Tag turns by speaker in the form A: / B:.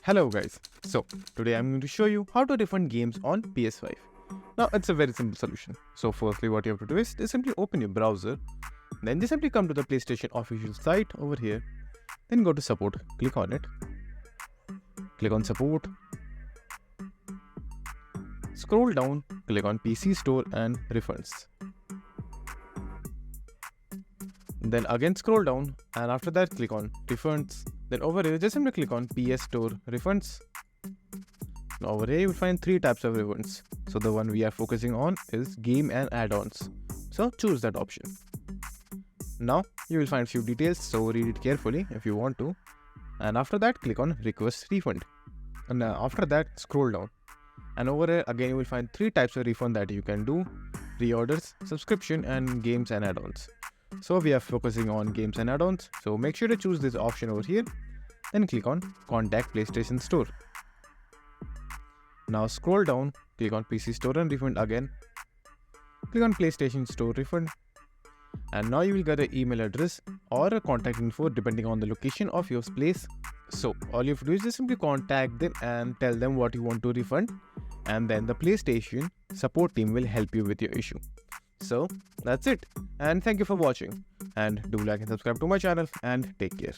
A: Hello guys, so today I'm going to show you how to refund games on PS5. Now it's a very simple solution. So firstly what you have to do is simply open your browser, then just simply come to the PlayStation official site over here, then go to support, click on it, click on support, scroll down, click on PC store and refunds. Then again scroll down and after that click on refunds. Then over here just simply click on PS store refunds. Now over here you will find three types of refunds. So the one we are focusing on is game and add-ons. So choose that option. Now you will find few details, so read it carefully if you want to. And after that click on request refund. And after that scroll down. And over here again you will find three types of refund that you can do: reorders, subscription and games and add-ons. So we are focusing on games and add-ons, so make sure to choose this option over here, then click on contact PlayStation Store. Now scroll down, click on PC Store and refund again, click on PlayStation Store refund, and now you will get an email address or a contact info depending on the location of your place. So all you have to do is just simply contact them and tell them what you want to refund, and then the PlayStation support team will help you with your issue. So that's it, and thank you for watching, and do like and subscribe to my channel and take care.